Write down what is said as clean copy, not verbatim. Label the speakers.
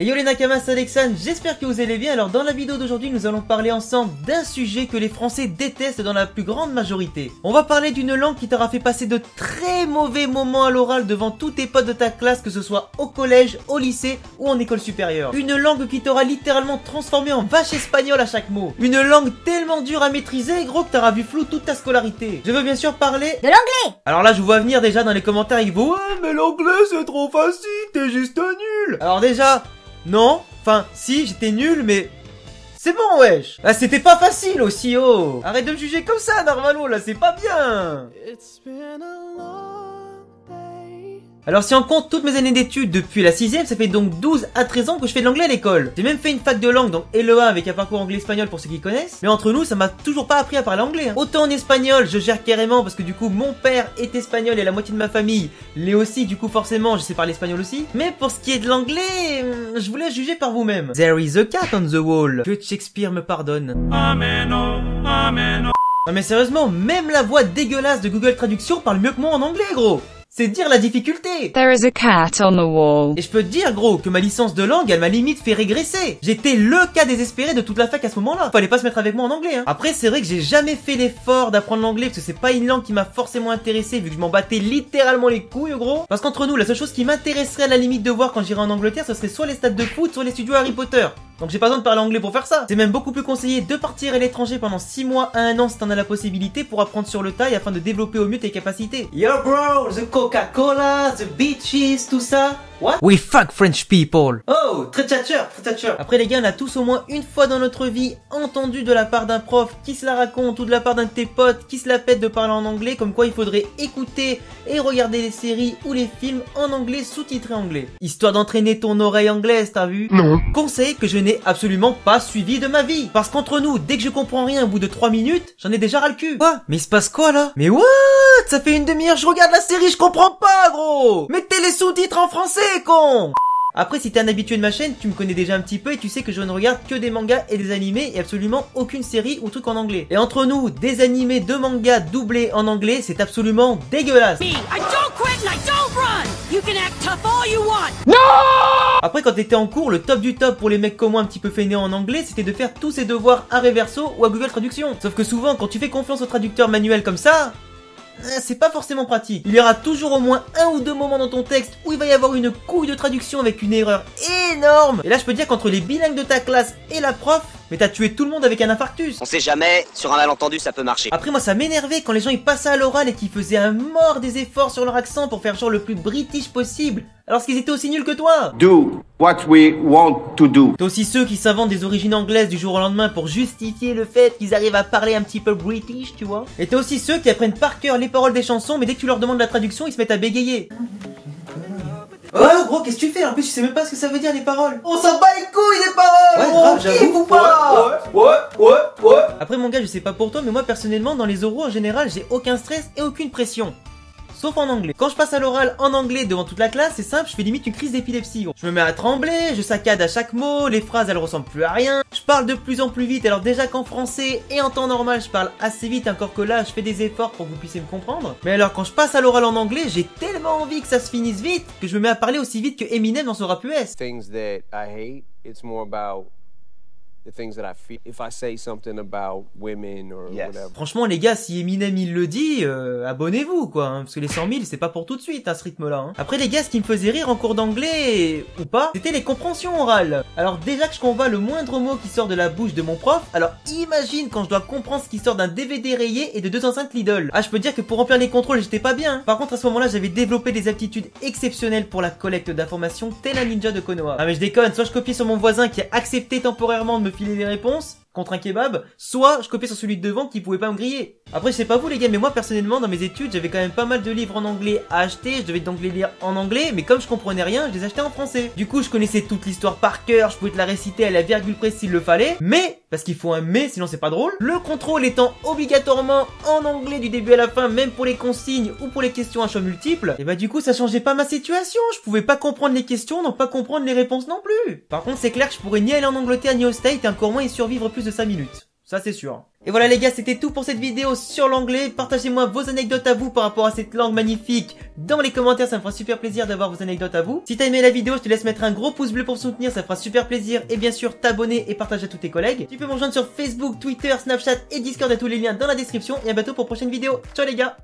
Speaker 1: Et yo les Nakamas, c'est Alexandre, j'espère que vous allez bien. Alors dans la vidéo d'aujourd'hui, nous allons parler ensemble d'un sujet que les Français détestent dans la plus grande majorité. On va parler d'une langue qui t'aura fait passer de très mauvais moments à l'oral devant tous tes potes de ta classe, que ce soit au collège, au lycée ou en école supérieure. Une langue qui t'aura littéralement transformé en vache espagnole à chaque mot. Une langue tellement dure à maîtriser, gros, que t'auras vu flou toute ta scolarité. Je veux bien sûr parler
Speaker 2: de l'anglais.
Speaker 1: Alors là, je vous vois venir déjà dans les commentaires avec vous. Ouais, mais l'anglais c'est trop facile, t'es juste un nul. Alors déjà... non, enfin, si, j'étais nul, mais... c'est bon, wesh. Ah, c'était pas facile aussi, oh. Arrête de me juger comme ça, Narvalo, là, c'est pas bien. Alors si on compte toutes mes années d'études depuis la 6ème, ça fait donc 12 à 13 ans que je fais de l'anglais à l'école. J'ai même fait une fac de langue, donc LEA avec un parcours anglais-espagnol pour ceux qui connaissent. Mais entre nous, ça m'a toujours pas appris à parler anglais. Autant en espagnol, je gère carrément parce que du coup, mon père est espagnol et la moitié de ma famille l'est aussi. Du coup, forcément, je sais parler espagnol aussi. Mais pour ce qui est de l'anglais, je vous laisse juger par vous-même. There is a cat on the wall. Que Shakespeare me pardonne.
Speaker 3: Amen, oh, amen, oh.
Speaker 1: Non mais sérieusement, même la voix dégueulasse de Google Traduction parle mieux que moi en anglais, gros. C'est dire la difficulté.
Speaker 4: There is a cat on the wall.
Speaker 1: Et je peux te dire, gros, que ma licence de langue, elle m'a limite fait régresser. J'étais le cas désespéré de toute la fac à ce moment-là. Fallait pas se mettre avec moi en anglais, hein. Après, c'est vrai que j'ai jamais fait l'effort d'apprendre l'anglais parce que c'est pas une langue qui m'a forcément intéressé vu que je m'en battais littéralement les couilles, gros. Parce qu'entre nous, la seule chose qui m'intéresserait à la limite de voir quand j'irai en Angleterre, ce serait soit les stades de foot, soit les studios Harry Potter. Donc j'ai pas besoin de parler anglais pour faire ça. C'est même beaucoup plus conseillé de partir à l'étranger pendant 6 mois à 1 an si t'en as la possibilité pour apprendre sur le tas et afin de développer au mieux tes capacités. Yo bro, the Coca-Cola, the beaches, tout ça. What? We fuck French people. Oh, très tchatcheur, très tchatcheur. Après les gars, on a tous au moins une fois dans notre vie entendu de la part d'un prof qui se la raconte ou de la part d'un de tes potes qui se la pète de parler en anglais, comme quoi il faudrait écouter et regarder les séries ou les films en anglais sous-titrés anglais. Histoire d'entraîner ton oreille anglaise, t'as vu? Non. Conseil que je n'ai absolument pas suivi de ma vie. Parce qu'entre nous, dès que je comprends rien au bout de 3 minutes, j'en ai déjà ras le cul. Quoi? Mais il se passe quoi là? Mais what? Ça fait une demi-heure je regarde la série, je comprends pas, gros. Mettez les sous-titres en français, con. Après, si t'es un habitué de ma chaîne, tu me connais déjà un petit peu et tu sais que je ne regarde que des mangas et des animés et absolument aucune série ou truc en anglais. Et entre nous, des animés de mangas doublés en anglais, c'est absolument dégueulasse. Après, quand t'étais en cours, le top du top pour les mecs comme moi un petit peu fainéants en anglais, c'était de faire tous ses devoirs à Reverso ou à Google Traduction. Sauf que souvent, quand tu fais confiance au traducteur manuel comme ça, c'est pas forcément pratique. Il y aura toujours au moins 1 ou 2 moments dans ton texte où il va y avoir une couille de traduction avec une erreur énorme. Et là je peux dire qu'entre les bilingues de ta classe et la prof, mais t'as tué tout le monde avec un infarctus.
Speaker 5: On sait jamais, sur un malentendu ça peut marcher.
Speaker 1: Après moi ça m'énervait quand les gens ils passaient à l'oral et qu'ils faisaient un mort des efforts sur leur accent pour faire genre le plus british possible, alors qu'ils étaient aussi nuls que toi.
Speaker 6: Do what we want to do.
Speaker 1: T'as aussi ceux qui s'inventent des origines anglaises du jour au lendemain pour justifier le fait qu'ils arrivent à parler un petit peu british, tu vois. Et t'as aussi ceux qui apprennent par cœur les paroles des chansons, mais dès que tu leur demandes la traduction, ils se mettent à bégayer. Oh gros, qu'est-ce que tu fais? En plus, tu sais même pas ce que ça veut dire les paroles. On s'en bat les couilles des paroles. Ouais, grave, j'avoue. Ouais. Après mon gars, je sais pas pour toi, mais moi personnellement, dans les oraux en général, j'ai aucun stress et aucune pression. Sauf en anglais. Quand je passe à l'oral en anglais devant toute la classe, c'est simple, je fais limite une crise d'épilepsie. Je me mets à trembler, je saccade à chaque mot, les phrases elles ressemblent plus à rien. Je parle de plus en plus vite, alors déjà qu'en français et en temps normal je parle assez vite, encore que là je fais des efforts pour que vous puissiez me comprendre. Mais alors quand je passe à l'oral en anglais, j'ai tellement envie que ça se finisse vite que je me mets à parler aussi vite que Eminem dans son rap US.
Speaker 7: Things that I hate, it's more about the things that I feel. If I say something about women or whatever.
Speaker 1: Franchement les gars, si Eminem il le dit, abonnez-vous quoi, hein, parce que les 100 000 c'est pas pour tout de suite à ce rythme là. Hein. Après les gars, ce qui me faisait rire en cours d'anglais, ou pas, c'était les compréhensions orales. Alors déjà que je comprends le moindre mot qui sort de la bouche de mon prof, alors imagine quand je dois comprendre ce qui sort d'un DVD rayé et de 2 enceintes Lidl. Ah je peux dire que pour remplir les contrôles j'étais pas bien. Par contre à ce moment là j'avais développé des aptitudes exceptionnelles pour la collecte d'informations tel un ninja de Konoha. Ah mais je déconne, soit je copiais sur mon voisin qui a accepté temporairement de me filer des réponses contre un kebab, soit je copiais sur celui de devant qui pouvait pas me griller. Après je sais pas vous les gars, mais moi personnellement dans mes études j'avais quand même pas mal de livres en anglais à acheter, je devais donc les lire en anglais, mais comme je comprenais rien, je les achetais en français. Du coup je connaissais toute l'histoire par cœur, je pouvais te la réciter à la virgule près s'il le fallait, mais, parce qu'il faut un mais sinon c'est pas drôle, le contrôle étant obligatoirement en anglais du début à la fin, même pour les consignes ou pour les questions à choix multiples, et bah du coup ça changeait pas ma situation, je pouvais pas comprendre les questions, donc pas comprendre les réponses non plus. Par contre c'est clair que je pourrais ni aller en Angleterre ni au States et encore moins y survivre plus de 5 minutes. Ça c'est sûr. Et voilà les gars, c'était tout pour cette vidéo sur l'anglais. Partagez-moi vos anecdotes à vous par rapport à cette langue magnifique dans les commentaires, ça me fera super plaisir d'avoir vos anecdotes à vous. Si t'as aimé la vidéo, je te laisse mettre un gros pouce bleu pour me soutenir, ça fera super plaisir. Et bien sûr, t'abonner et partager à tous tes collègues. Tu peux me rejoindre sur Facebook, Twitter, Snapchat et Discord, à tous les liens dans la description. Et à bientôt pour une prochaine vidéo. Ciao les gars!